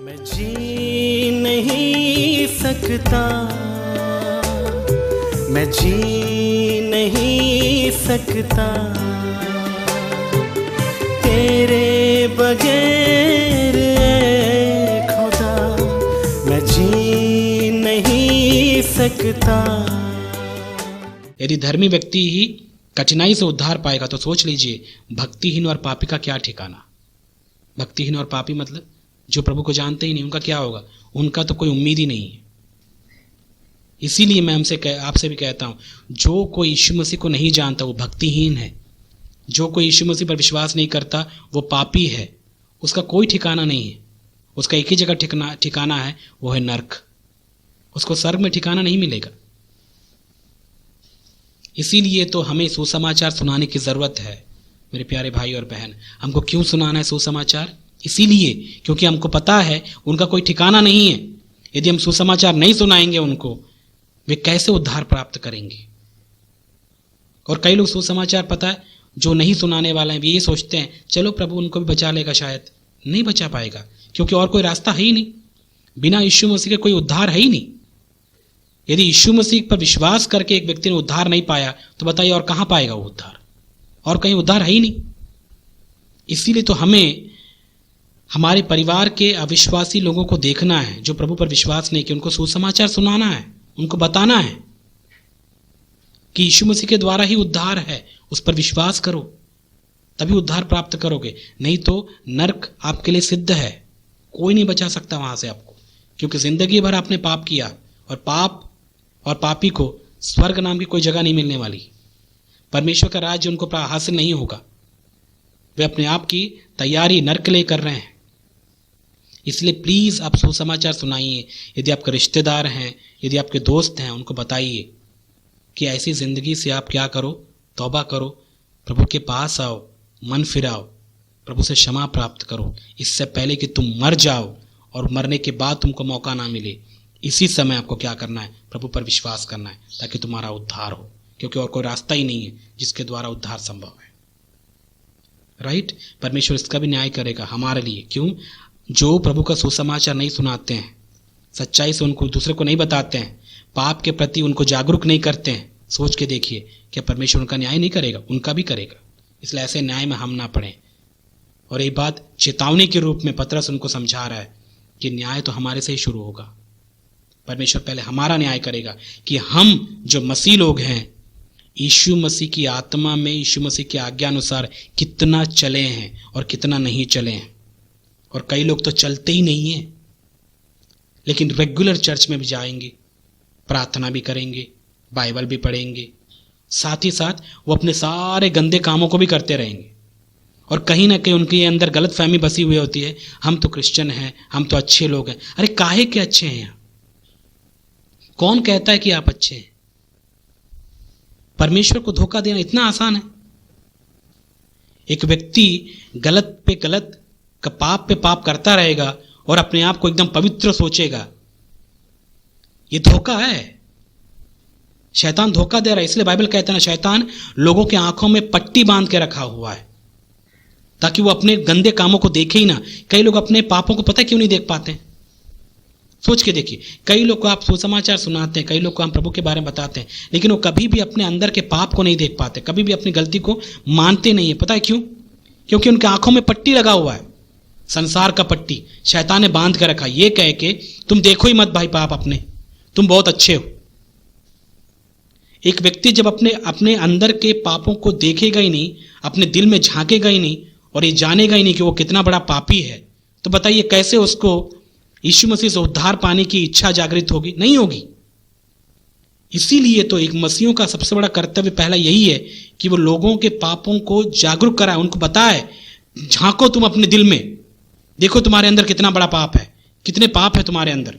मैं जी नहीं सकता, मैं जी नहीं सकता तेरे बगैर ऐ खुदा, मैं जी नहीं सकता। यदि धर्मी व्यक्ति ही कठिनाई से उद्धार पाएगा तो सोच लीजिए भक्तिहीन और पापी का क्या ठिकाना। भक्तिहीन और पापी मतलब जो प्रभु को जानते ही नहीं, उनका क्या होगा? उनका तो कोई उम्मीद ही नहीं है। इसीलिए मैं आपसे भी कहता हूं, जो कोई यीशु मसीह को नहीं जानता वो भक्तिहीन है। जो कोई यीशु मसीह पर विश्वास नहीं करता वो पापी है। उसका कोई ठिकाना नहीं है। उसका एक ही जगह ठिकाना है, वो है नरक। उसको स्वर्ग में ठिकाना नहीं मिलेगा। इसीलिए तो हमें सुसमाचार सुनाने की जरूरत है मेरे प्यारे भाई और बहन। हमको क्यों सुनाना है सुसमाचार? इसीलिए क्योंकि हमको पता है उनका कोई ठिकाना नहीं है। यदि हम सुसमाचार नहीं सुनाएंगे उनको, वे कैसे उद्धार प्राप्त करेंगे? और कई लोग सुसमाचार पता है जो नहीं सुनाने वाले हैं, वे ये सोचते हैं चलो प्रभु उनको भी बचा लेगा। शायद नहीं बचा पाएगा, क्योंकि और कोई रास्ता है ही नहीं। बिना यीशु मसीह के कोई उद्धार है ही नहीं। यदि यीशु मसीह पर विश्वास करके एक व्यक्ति ने उद्धार नहीं पाया तो बताइए और कहां पाएगा वो उद्धार? और कहीं उद्धार है ही नहीं। इसीलिए तो हमें हमारे परिवार के अविश्वासी लोगों को देखना है, जो प्रभु पर विश्वास नहीं किया, उनको सुसमाचार सुनाना है, उनको बताना है कि यीशु मसीह के द्वारा ही उद्धार है। उस पर विश्वास करो तभी उद्धार प्राप्त करोगे, नहीं तो नरक आपके लिए सिद्ध है। कोई नहीं बचा सकता वहां से आपको, क्योंकि जिंदगी भर आपने पाप किया और पाप और पापी को स्वर्ग नाम की कोई जगह नहीं मिलने वाली। परमेश्वर का राज्य उनको हासिल नहीं होगा। वे अपने आप की तैयारी नरक के लिए कर रहे हैं। इसलिए प्लीज आप सुसमाचार सुनाइए। यदि आपके रिश्तेदार हैं, यदि आपके दोस्त हैं, उनको बताइए कि ऐसी जिंदगी से आप क्या करो, तौबा करो, प्रभु के पास आओ, मन फिराओ, प्रभु से क्षमा प्राप्त करो, इससे पहले कि तुम मर जाओ और मरने के बाद तुमको मौका ना मिले। इसी समय आपको क्या करना है? प्रभु पर विश्वास करना है, ताकि तुम्हारा उद्धार हो, क्योंकि और कोई रास्ता ही नहीं है जिसके द्वारा उद्धार संभव है। राइट? परमेश्वर इसका भी न्याय करेगा हमारे लिए। क्यों? जो प्रभु का सुसमाचार नहीं सुनाते हैं, सच्चाई से उनको दूसरे को नहीं बताते हैं, पाप के प्रति उनको जागरूक नहीं करते हैं, सोच के देखिए क्या परमेश्वर उनका न्याय नहीं करेगा? उनका भी करेगा। इसलिए ऐसे न्याय में हम ना पड़े। और एक बात चेतावनी के रूप में पतरस उनको समझा रहा है कि न्याय तो हमारे से ही शुरू होगा। परमेश्वर पहले हमारा न्याय करेगा कि हम जो मसीह लोग हैं, यीशु मसीह की आत्मा में, यीशु मसीह की आज्ञा अनुसार कितना चले हैं और कितना नहीं चले हैं। और कई लोग तो चलते ही नहीं हैं, लेकिन रेगुलर चर्च में भी जाएंगे, प्रार्थना भी करेंगे, बाइबल भी पढ़ेंगे, साथ ही साथ वो अपने सारे गंदे कामों को भी करते रहेंगे। और कहीं ना कहीं उनके अंदर गलत फहमी बसी हुई होती है, हम तो क्रिश्चियन हैं, हम तो अच्छे लोग हैं। अरे काहे के अच्छे हैं? कौन कहता है कि आप अच्छे हैं? परमेश्वर को धोखा देना इतना आसान है? एक व्यक्ति गलत पे गलत, पाप पे पाप करता रहेगा और अपने आप को एकदम पवित्र सोचेगा, ये धोखा है। शैतान धोखा दे रहा है। इसलिए बाइबल कहता है ना, शैतान लोगों के आंखों में पट्टी बांध के रखा हुआ है ताकि वो अपने गंदे कामों को देखे ही ना। कई लोग अपने पापों को पता क्यों नहीं देख पाते? सोच के देखिए, कई लोग को आप सुसमाचार सुनाते हैं, कई लोग को हम प्रभु के बारे में बताते हैं, लेकिन वो कभी भी अपने अंदर के पाप को नहीं देख पाते, कभी भी अपनी गलती को मानते नहीं है। पता है क्यों? क्योंकि उनके आंखों में पट्टी लगा हुआ है, संसार का पट्टी शैतान ने बांध कर रखा, ये कह के तुम देखो ही मत भाई पाप अपने, तुम बहुत अच्छे हो। एक व्यक्ति जब अपने अंदर के पापों को देखेगा ही नहीं, अपने दिल में झांकेगा ही नहीं और ये जानेगा ही नहीं कि वो कितना बड़ा पापी है, तो बताइए कैसे उसको यीशु मसीह से उद्धार पाने की इच्छा जागृत होगी? नहीं होगी। इसीलिए तो एक मसीहों का सबसे बड़ा कर्तव्य पहला यही है कि वो लोगों के पापों को जागरूक कराए, उनको बताए, झांको तुम अपने दिल में, देखो तुम्हारे अंदर कितना बड़ा पाप है, कितने पाप है तुम्हारे अंदर।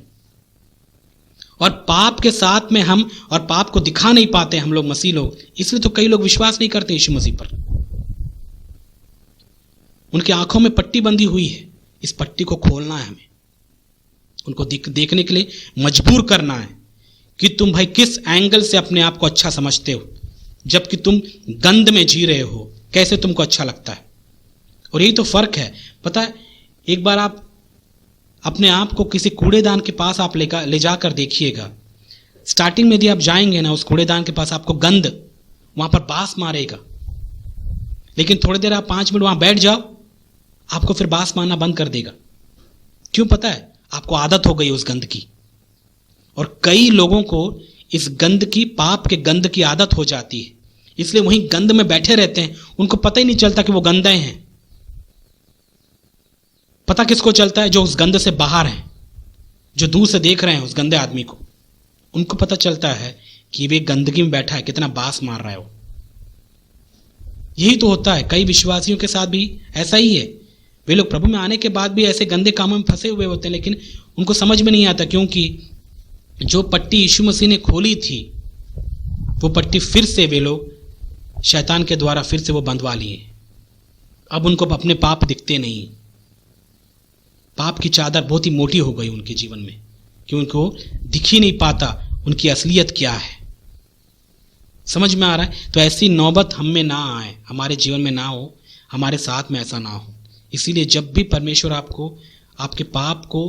और पाप के साथ में हम और पाप को दिखा नहीं पाते हम लोग मसीह लोग, इसलिए तो कई लोग विश्वास नहीं करते यीशु मसीह पर। उनकी आंखों में पट्टी बंधी हुई है, इस पट्टी को खोलना है हमें, उनको देखने के लिए मजबूर करना है कि तुम भाई किस एंगल से अपने आप को अच्छा समझते हो, जबकि तुम गंद में जी रहे हो, कैसे तुमको अच्छा लगता है। और यही तो फर्क है। पता है, एक बार अपने आप को किसी कूड़ेदान के पास आप ले जाकर देखिएगा। स्टार्टिंग में यदि आप जाएंगे ना उस कूड़ेदान के पास, आपको गंध वहां पर बास मारेगा, लेकिन थोड़ी देर आप 5 मिनट वहां बैठ जाओ, आपको फिर बास मारना बंद कर देगा। क्यों पता है? आपको आदत हो गई उस गंध की। और कई लोगों को इस गंध की, पाप के गंध की आदत हो जाती है, इसलिए वहीं गंध में बैठे रहते हैं। उनको पता ही नहीं चलता कि वो गंदे हैं। पता किसको चलता है? जो उस गंध से बाहर हैं, जो दूर से देख रहे हैं उस गंदे आदमी को, उनको पता चलता है कि वे गंदगी में बैठा है, कितना बास मार रहा है वो। यही तो होता है, कई विश्वासियों के साथ भी ऐसा ही है। वे लोग प्रभु में आने के बाद भी ऐसे गंदे कामों में फंसे हुए होते हैं, लेकिन उनको समझ में नहीं आता, क्योंकि जो पट्टी यीशु मसीह ने खोली थी वो पट्टी फिर से वे लोग शैतान के द्वारा फिर से वो बंधवा लिए। अब उनको अपने पाप दिखते नहीं। पाप की चादर बहुत ही मोटी हो गई उनके जीवन में, कि उनको दिख ही नहीं पाता उनकी असलियत क्या है। समझ में आ रहा है? तो ऐसी नौबत हम में ना आए, हमारे जीवन में ना हो, हमारे साथ में ऐसा ना हो। इसीलिए जब भी परमेश्वर आपको आपके पाप को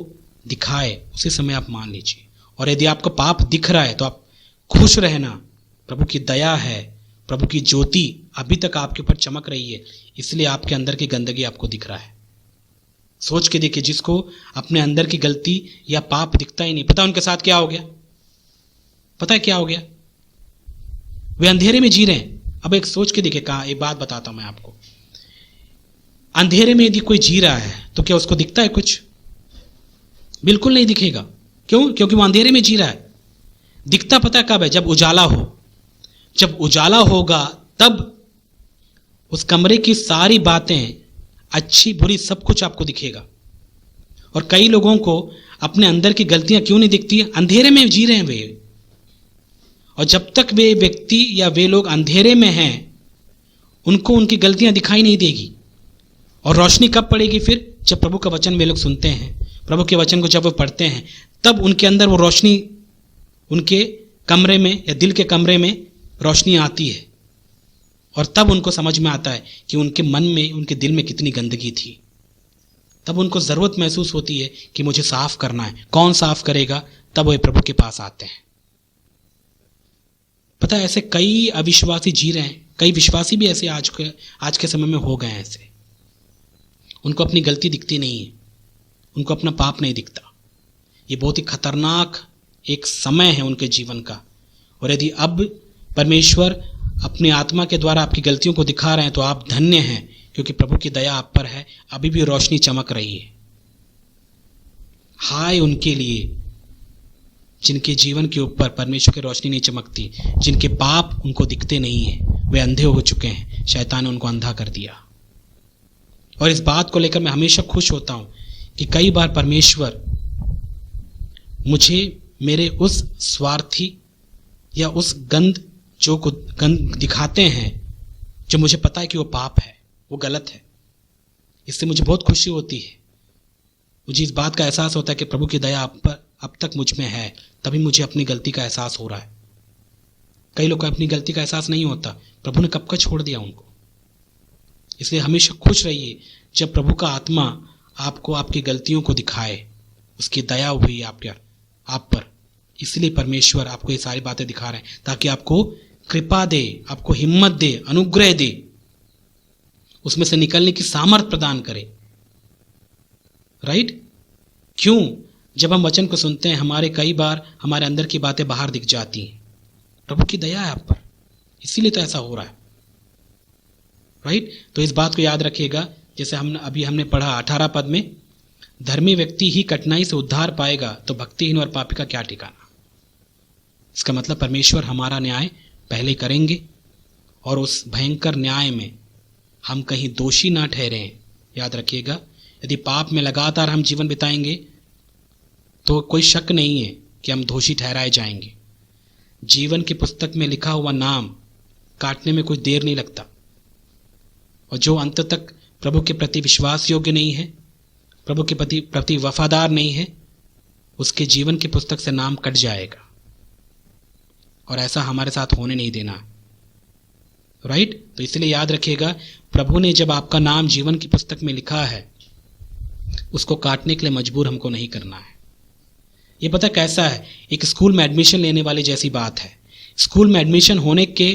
दिखाए, उसी समय आप मान लीजिए। और यदि आपको पाप दिख रहा है तो आप खुश रहना, प्रभु की दया है, प्रभु की ज्योति अभी तक आपके ऊपर चमक रही है, इसलिए आपके अंदर की गंदगी आपको दिख रहा है। सोच के देखिए, जिसको अपने अंदर की गलती या पाप दिखता ही नहीं, पता उनके साथ क्या हो गया? पता है क्या हो गया? वे अंधेरे में जी रहे हैं। अब एक सोच के देखिए, कहा एक बात बताता हूं मैं आपको। अंधेरे में यदि कोई जी रहा है तो क्या उसको दिखता है कुछ? बिल्कुल नहीं दिखेगा। क्यों? क्योंकि वो अंधेरे में जी रहा है। दिखता पता कब है? जब उजाला हो। जब उजाला होगा तब उस कमरे की सारी बातें, अच्छी बुरी सब कुछ आपको दिखेगा। और कई लोगों को अपने अंदर की गलतियां क्यों नहीं दिखती? अंधेरे में जी रहे हैं वे। और जब तक वे व्यक्ति या वे लोग अंधेरे में हैं, उनको उनकी गलतियां दिखाई नहीं देगी। और रोशनी कब पड़ेगी? फिर जब प्रभु का वचन वे लोग सुनते हैं, प्रभु के वचन को जब वो पढ़ते हैं, तब उनके अंदर वो रोशनी, उनके कमरे में या दिल के कमरे में रोशनी आती है। और तब उनको समझ में आता है कि उनके मन में, उनके दिल में कितनी गंदगी थी। तब उनको जरूरत महसूस होती है कि मुझे साफ करना है। कौन साफ करेगा? तब वे प्रभु के पास आते हैं। पता है, ऐसे कई अविश्वासी जी रहे हैं, कई विश्वासी भी ऐसे आज के समय में हो गए हैं। ऐसे उनको अपनी गलती दिखती नहीं है, उनको अपना पाप नहीं दिखता। ये बहुत ही खतरनाक एक समय है उनके जीवन का। और यदि अब परमेश्वर अपनी आत्मा के द्वारा आपकी गलतियों को दिखा रहे हैं तो आप धन्य हैं, क्योंकि प्रभु की दया आप पर है, अभी भी रोशनी चमक रही है। हाय उनके लिए जिनके जीवन के ऊपर परमेश्वर की रोशनी नहीं चमकती, जिनके पाप उनको दिखते नहीं है, वे अंधे हो चुके हैं। शैतान ने उनको अंधा कर दिया। और इस बात को लेकर मैं हमेशा खुश होता हूं कि कई बार परमेश्वर मुझे मेरे उस स्वार्थी या उस गंद दिखाते हैं जो मुझे पता है कि वो पाप है, वो गलत है। इससे मुझे बहुत खुशी होती है। मुझे इस बात का एहसास होता है कि प्रभु की दया आप पर अब तक मुझ में है, तभी मुझे अपनी गलती का एहसास हो रहा है। कई लोग को अपनी गलती का एहसास नहीं होता, प्रभु ने कब का छोड़ दिया उनको। इसलिए हमेशा खुश रहिए जब प्रभु का आत्मा आपको आपकी गलतियों को दिखाए, उसकी दया हुई आप पर। इसलिए परमेश्वर आपको ये सारी बातें दिखा रहे हैं, ताकि आपको कृपा दे, आपको हिम्मत दे, अनुग्रह दे, उसमें से निकलने की सामर्थ प्रदान करे। राइट? क्यों? जब हम वचन को सुनते हैं, हमारे कई बार हमारे अंदर की बातें बाहर दिख जाती हैं। प्रभु की दया है आप पर, इसीलिए तो ऐसा हो रहा है। राइट? तो इस बात को याद रखिएगा। जैसे हमने पढ़ा 18 पद में, धर्मी व्यक्ति ही कठिनाई से उद्धार पाएगा, तो भक्तिहीन और पापी का क्या ठिकाना। इसका मतलब परमेश्वर हमारा न्याय पहले करेंगे, और उस भयंकर न्याय में हम कहीं दोषी ना ठहरे। याद रखिएगा, यदि पाप में लगातार हम जीवन बिताएंगे तो कोई शक नहीं है कि हम दोषी ठहराए जाएंगे। जीवन की पुस्तक में लिखा हुआ नाम काटने में कोई देर नहीं लगता, और जो अंत तक प्रभु के प्रति विश्वास योग्य नहीं है, प्रभु के प्रति वफादार नहीं है, उसके जीवन की पुस्तक से नाम कट जाएगा। और ऐसा हमारे साथ होने नहीं देना। राइट? तो इसलिए याद रखिएगा, प्रभु ने जब आपका नाम जीवन की पुस्तक में लिखा है उसको काटने के लिए मजबूर हमको नहीं करना है। ये पता कैसा है, एक स्कूल में एडमिशन लेने वाली जैसी बात है। स्कूल में एडमिशन होने के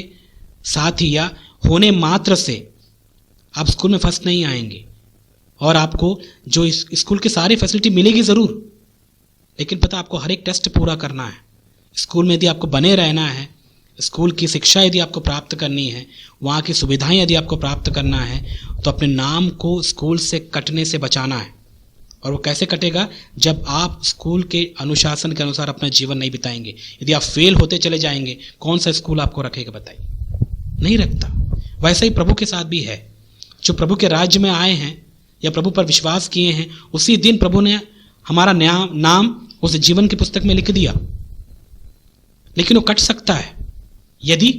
साथ ही या होने मात्र से आप स्कूल में फर्स्ट नहीं आएंगे और आपको जो इस स्कूल की सारी फैसिलिटी मिलेगी ज़रूर, लेकिन पता आपको हर एक टेस्ट पूरा करना है। स्कूल में यदि आपको बने रहना है, स्कूल की शिक्षा यदि आपको प्राप्त करनी है, वहाँ की सुविधाएं यदि आपको प्राप्त करना है, तो अपने नाम को स्कूल से कटने से बचाना है। और वो कैसे कटेगा? जब आप स्कूल के अनुशासन के अनुसार अपना जीवन नहीं बिताएंगे। यदि आप फेल होते चले जाएंगे, कौन सा स्कूल आपको रखेगा बताइए? नहीं रखता। वैसा ही प्रभु के साथ भी है। जो प्रभु के राज्य में आए हैं या प्रभु पर विश्वास किए हैं, उसी दिन प्रभु ने हमारा नाम उस जीवन की पुस्तक में लिख दिया। लेकिन वो कट सकता है यदि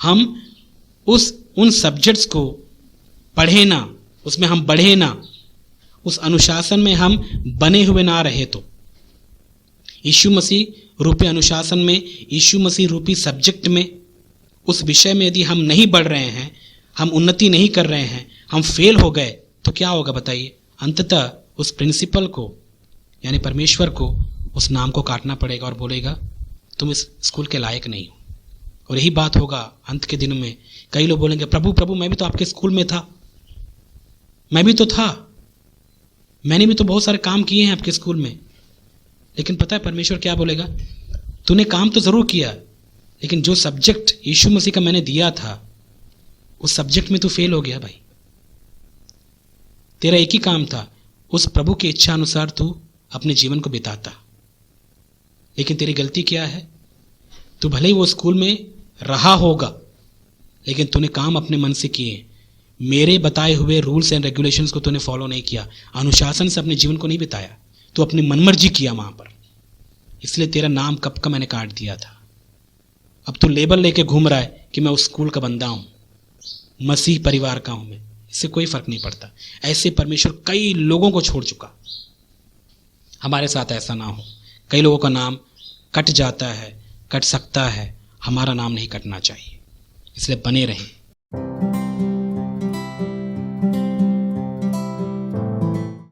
हम उन सब्जेक्ट्स को पढ़े ना, उसमें हम बढ़े ना, उस अनुशासन में हम बने हुए ना रहे तो। यीशु मसीह रूपी अनुशासन में, यीशु मसीह रूपी सब्जेक्ट में, उस विषय में यदि हम नहीं बढ़ रहे हैं, हम उन्नति नहीं कर रहे हैं, हम फेल हो गए, तो क्या होगा बताइए? अंततः उस प्रिंसिपल को यानी परमेश्वर को उस नाम को काटना पड़ेगा और बोलेगा तुम इस स्कूल के लायक नहीं हो। और यही बात होगा अंत के दिन में। कई लोग बोलेंगे प्रभु प्रभु मैं भी तो आपके स्कूल में था, मैं भी तो था, मैंने भी तो बहुत सारे काम किए हैं आपके स्कूल में। लेकिन पता है परमेश्वर क्या बोलेगा? तूने काम तो जरूर किया, लेकिन जो सब्जेक्ट यीशु मसीह का मैंने दिया था उस सब्जेक्ट में तू फेल हो गया भाई। तेरा एक ही काम था, उस प्रभु की इच्छा अनुसार तू अपने जीवन को बिताता। लेकिन तेरी गलती क्या है? तू भले ही वो स्कूल में रहा होगा, लेकिन तूने काम अपने मन से किए। मेरे बताए हुए रूल्स एंड रेगुलेशंस को तूने फॉलो नहीं किया, अनुशासन से अपने जीवन को नहीं बिताया, तू अपनी मनमर्जी किया वहां पर। इसलिए तेरा नाम कब का मैंने काट दिया था। अब तू लेबल लेके घूम रहा है कि मैं उस स्कूल का बंदा हूं, मसीह परिवार का हूं मैं। इससे कोई फर्क नहीं पड़ता। ऐसे परमेश्वर कई लोगों को छोड़ चुका। हमारे साथ ऐसा ना हो। कई लोगों का नाम कट जाता है, कट सकता है, हमारा नाम नहीं कटना चाहिए। इसलिए बने रहें।